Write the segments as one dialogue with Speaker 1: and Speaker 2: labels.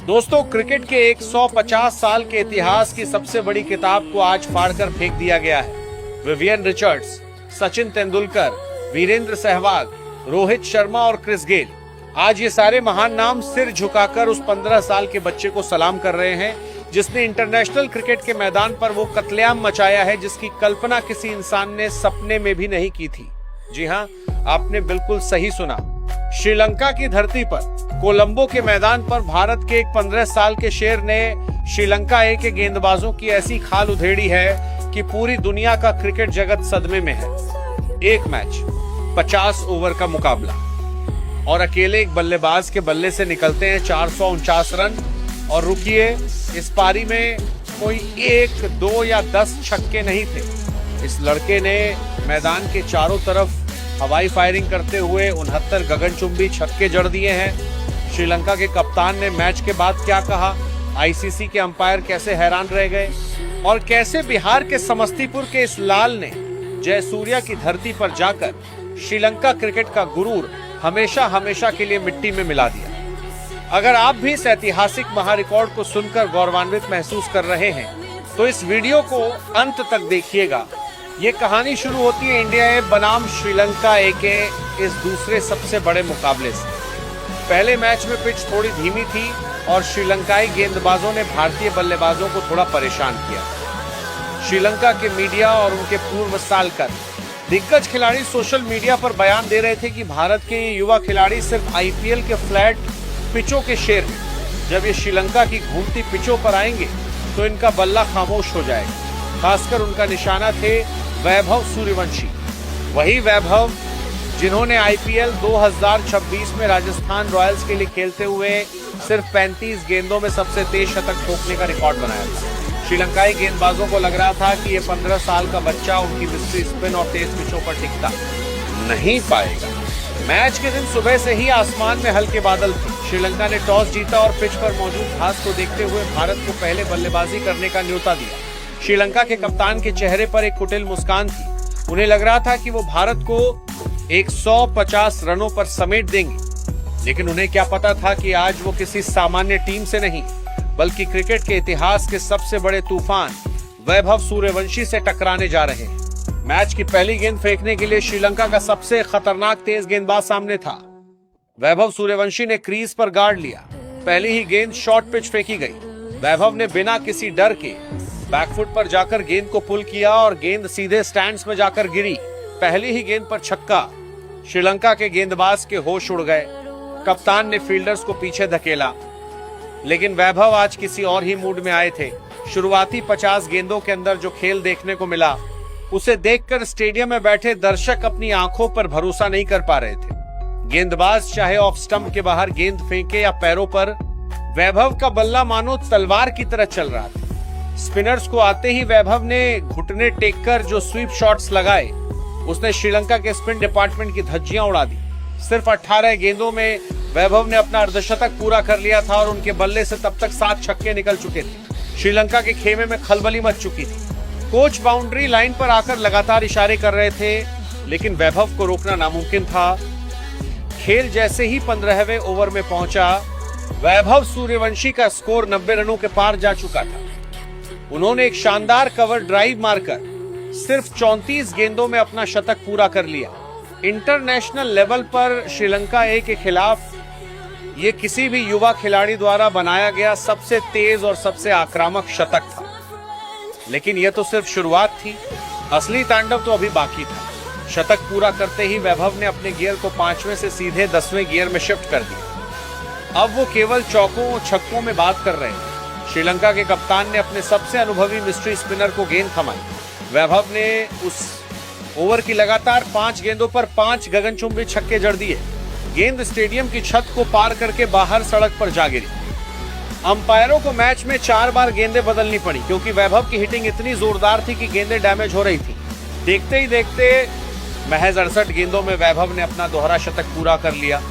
Speaker 1: दोस्तों, क्रिकेट के 150 साल के इतिहास की सबसे बड़ी किताब को आज फाड़कर फेंक दिया गया है। विवियन रिचर्ड्स, सचिन तेंदुलकर, वीरेंद्र सहवाग, रोहित शर्मा और क्रिस गेल, आज ये सारे महान नाम सिर झुकाकर उस 15 साल के बच्चे को सलाम कर रहे हैं जिसने इंटरनेशनल क्रिकेट के मैदान पर वो कत्लेआम मचाया है जिसकी कल्पना किसी इंसान ने सपने में भी नहीं की थी। जी हाँ, आपने बिल्कुल सही सुना। श्रीलंका की धरती पर कोलंबो के मैदान पर भारत के एक 15 साल के शेर ने श्रीलंका ए के गेंदबाजों की ऐसी खाल उधेड़ी है कि पूरी दुनिया का क्रिकेट जगत सदमे में है। एक मैच, 50 ओवर का मुकाबला और अकेले एक बल्लेबाज के बल्ले से निकलते हैं 449 रन। और रुकिए, इस पारी में कोई 1, 2 या 10 छक्के नहीं थे। इस लड़के ने मैदान के चारों तरफ हवाई फायरिंग करते हुए 69 गगनचुंबी छक्के जड़ दिए हैं। श्रीलंका के कप्तान ने मैच के बाद क्या कहा, आईसीसी के अंपायर कैसे हैरान रह गए और कैसे बिहार के समस्तीपुर के इस लाल ने जयसूर्या की धरती पर जाकर श्रीलंका क्रिकेट का गुरूर हमेशा हमेशा के लिए मिट्टी में मिला दिया। अगर आप भी इस ऐतिहासिक महारिकॉर्ड को सुनकर गौरवान्वित महसूस कर रहे हैं तो इस वीडियो को अंत तक देखिएगा। ये कहानी शुरू होती है इंडिया ए बनाम श्रीलंका ए के इस दूसरे सबसे बड़े मुकाबले से। पहले मैच में पिच थोड़ी धीमी थी और श्रीलंकाई गेंदबाजों ने भारतीय बल्लेबाजों को थोड़ा परेशान किया। श्रीलंका के मीडिया और उनके पूर्व सालकर दिग्गज खिलाड़ी सोशल मीडिया पर बयान दे रहे थे कि भारत के ये युवा खिलाड़ी सिर्फ आईपीएल के फ्लैट पिचों के शेर हैं। जब ये श्रीलंका की घूमती पिचों पर आएंगे तो इनका बल्ला खामोश हो जाएगा। खासकर उनका निशाना थे वैभव सूर्यवंशी, वही वैभव जिन्होंने आईपीएल 2026 में राजस्थान रॉयल्स के लिए खेलते हुए सिर्फ 35 गेंदों में सबसे तेज शतक ठोकने का रिकॉर्ड बनाया था। श्रीलंकाई गेंदबाजों को लग रहा था कि ये 15 साल का बच्चा उनकी मिस्ट्री स्पिन और तेज पिचों पर टिकता नहीं पाएगा। मैच के दिन सुबह से ही आसमान में हल्के बादल थे। श्रीलंका ने टॉस जीता और पिच पर मौजूद घास को देखते हुए भारत को पहले बल्लेबाजी करने का न्योता दिया। श्रीलंका के कप्तान के चेहरे पर एक कुटिल मुस्कान थी। उन्हें लग रहा था कि वो भारत को 150 रनों पर समेट देंगे, लेकिन उन्हें क्या पता था कि आज वो किसी सामान्य टीम से नहीं बल्कि क्रिकेट के इतिहास के सबसे बड़े तूफान वैभव सूर्यवंशी से टकराने जा रहे हैं। मैच की पहली गेंद फेंकने के लिए श्रीलंका का सबसे खतरनाक तेज गेंदबाज सामने था। वैभव सूर्यवंशी ने क्रीज पर गार्ड लिया। पहली ही गेंद शॉर्ट पिच फेंकी गई। वैभव ने बिना किसी डर के बैकफुट पर जाकर गेंद को पुल किया और गेंद सीधे स्टैंड्स में जाकर गिरी। पहली ही गेंद पर छक्का। श्रीलंका के गेंदबाज के होश उड़ गए। कप्तान ने फील्डर्स को पीछे धकेला, लेकिन वैभव आज किसी और ही मूड में आए थे। शुरुआती 50 गेंदों के अंदर जो खेल देखने को मिला उसे देखकर स्टेडियम में बैठे दर्शक अपनी आंखों पर भरोसा नहीं कर पा रहे थे। गेंदबाज चाहे ऑफ स्टंप के बाहर गेंद फेंके या पैरों पर, वैभव का बल्ला मानो तलवार की तरह चल रहा था। स्पिनर्स को आते ही वैभव ने घुटने टेककर जो स्वीप शॉट्स लगाए उसने श्रीलंका के स्पिन डिपार्टमेंट की धज्जियां उड़ा दी। सिर्फ 18 गेंदों में वैभव ने अपना अर्धशतक पूरा कर लिया था और उनके बल्ले से तब तक 7 छक्के निकल चुके थे। श्रीलंका के खेमे में खलबली मच चुकी थी। कोच बाउंड्री लाइन पर आकर लगातार इशारे कर रहे थे, लेकिन वैभव को रोकना नामुमकिन था। खेल जैसे ही 15वें ओवर में पहुंचा, वैभव सूर्यवंशी का स्कोर 90 रनों के पार जा चुका था। उन्होंने एक शानदार कवर ड्राइव मारकर सिर्फ 34 गेंदों में अपना शतक पूरा कर लिया। इंटरनेशनल लेवल पर श्रीलंका ए के खिलाफ ये किसी भी युवा खिलाड़ी द्वारा बनाया गया सबसे तेज और सबसे आक्रामक शतक था। लेकिन यह तो सिर्फ शुरुआत थी, असली तांडव तो अभी बाकी था। शतक पूरा करते ही वैभव ने अपने गियर को 5वें से सीधे 10वें गियर में शिफ्ट कर दिया। अब वो केवल चौकों और छक्कों में बात कर रहे हैं। श्रीलंका के कप्तान ने अपने सबसे अनुभवी मिस्ट्री स्पिनर को गेंद थमाई। वैभव ने उस ओवर की लगातार 5 गेंदों पर 5 गगनचुंबी छक्के जड़ दिए। गेंद स्टेडियम की छत को पार करके बाहर सड़क पर जा गिरी। अंपायरों को मैच में 4 बार गेंदें बदलनी पड़ी क्योंकि वैभव की हिटिंग इतनी जोरदार थी कि गेंदें डैमेज हो रही थी। देखते ही देखते महज 68 गेंदों में वैभव ने अपना दोहरा शतक पूरा कर लिया।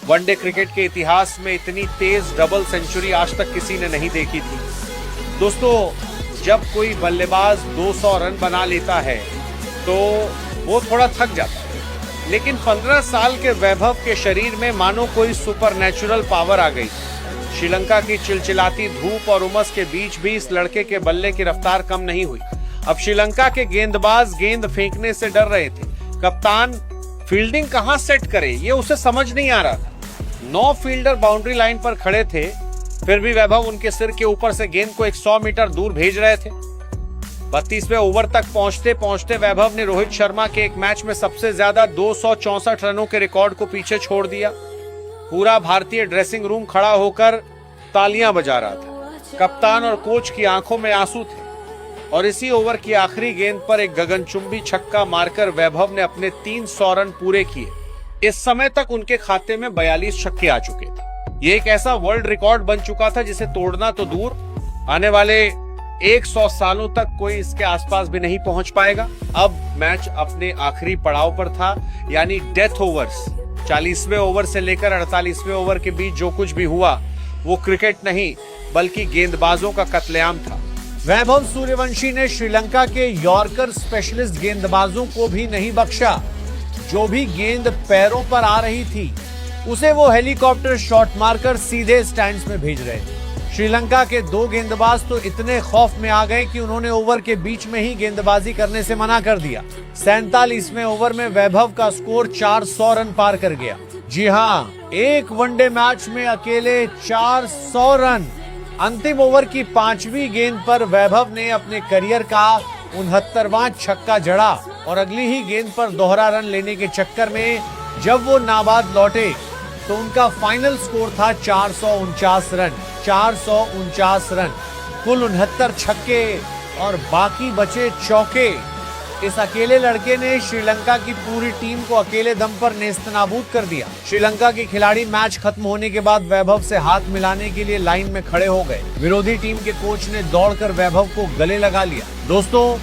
Speaker 1: वनडे क्रिकेट के इतिहास में इतनी तेज डबल सेंचुरी आज तक किसी ने नहीं देखी थी। दोस्तों, जब कोई बल्लेबाज 200 रन बना लेता है तो वो थोड़ा थक जाता है, लेकिन 15 साल के वैभव के शरीर में मानो कोई सुपरनैचुरल पावर आ गई। श्रीलंका की चिलचिलाती धूप और उमस के बीच भी इस लड़के के बल्ले की रफ्तार कम नहीं हुई। अब श्रीलंका के गेंदबाज गेंद फेंकने से डर रहे थे। कप्तान फील्डिंग कहां सेट करे ये उसे समझ नहीं आ रहा था। 9 फील्डर बाउंड्री लाइन पर खड़े थे, फिर भी वैभव उनके सिर के ऊपर से गेंद को 100 मीटर दूर भेज रहे थे। 32वें ओवर तक पहुंचते पहुंचते वैभव ने रोहित शर्मा के एक मैच में सबसे ज्यादा 264 रनों के रिकॉर्ड को पीछे छोड़ दिया। पूरा भारतीय ड्रेसिंग रूम खड़ा होकर तालियां बजा रहा था। कप्तान और कोच की आंखों में आंसू थे और इसी ओवर की आखिरी गेंद पर एक गगनचुंबी छक्का मारकर वैभव ने अपने 300 रन पूरे किए। इस समय तक उनके खाते में 42 छक्के आ चुके थे। ये एक ऐसा वर्ल्ड रिकॉर्ड बन चुका था जिसे तोड़ना तो दूर, आने वाले 100 सालों तक कोई इसके आसपास भी नहीं पहुंच पाएगा। अब मैच अपने आखिरी पड़ाव पर था, यानी डेथ ओवर्स। 40वें ओवर से लेकर 48वें ओवर के बीच जो कुछ भी हुआ वो क्रिकेट नहीं बल्कि गेंदबाजों का कत्लेआम था। वैभव सूर्यवंशी ने श्रीलंका के यॉर्कर स्पेशलिस्ट गेंदबाजों को भी नहीं बख्शा। जो भी गेंद पैरों पर आ रही थी उसे वो हेलीकॉप्टर शॉट मारकर सीधे स्टैंड्स में भेज रहे थे। श्रीलंका के 2 गेंदबाज तो इतने खौफ में आ गए कि उन्होंने ओवर के बीच में ही गेंदबाजी करने से मना कर दिया। 47वें ओवर में वैभव का स्कोर 400 रन पार कर गया। जी हाँ, एक वनडे मैच में अकेले 400 रन। अंतिम ओवर की 5वीं गेंद पर वैभव ने अपने करियर का 69वां छक्का जड़ा और अगली ही गेंद पर दोहरा रन लेने के चक्कर में जब वो नाबाद लौटे तो उनका फाइनल स्कोर था 449 रन। 449 रन, कुल 69 छक्के और बाकी बचे चौके। इस अकेले लड़के ने श्रीलंका की पूरी टीम को अकेले दम पर नेस्तनाबूद कर दिया। श्रीलंका के खिलाड़ी मैच खत्म होने के बाद वैभव से हाथ मिलाने के लिए लाइन में खड़े हो गए। विरोधी टीम के कोच ने दौड़कर वैभव को गले लगा लिया। दोस्तों,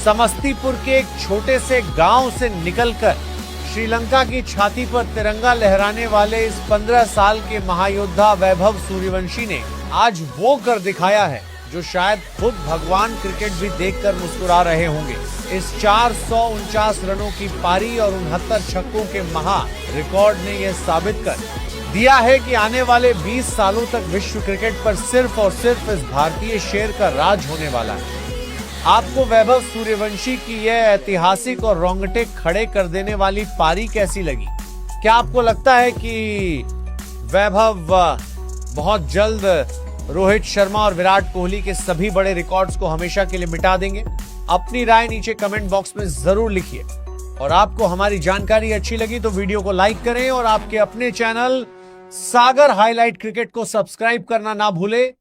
Speaker 1: समस्तीपुर के एक छोटे से गांव से निकलकर श्रीलंका की छाती पर तिरंगा लहराने वाले इस 15 साल के महायोद्धा वैभव सूर्यवंशी ने आज वो कर दिखाया है जो शायद खुद भगवान क्रिकेट भी देखकर मुस्कुरा रहे होंगे। इस 449 रनों की पारी और 69 छक्कों के महा रिकॉर्ड ने यह साबित कर दिया है कि आने वाले 20 सालों तक विश्व क्रिकेट पर सिर्फ और सिर्फ इस भारतीय शेर का राज होने वाला है। आपको वैभव सूर्यवंशी की यह ऐतिहासिक और रोंगटे खड़े कर देने वाली पारी कैसी लगी? क्या आपको लगता है कि वैभव बहुत जल्द रोहित शर्मा और विराट कोहली के सभी बड़े रिकॉर्ड्स को हमेशा के लिए मिटा देंगे? अपनी राय नीचे कमेंट बॉक्स में जरूर लिखिए। और आपको हमारी जानकारी अच्छी लगी तो वीडियो को लाइक करें और आपके अपने चैनल सागर हाईलाइट क्रिकेट को सब्सक्राइब करना ना भूलें।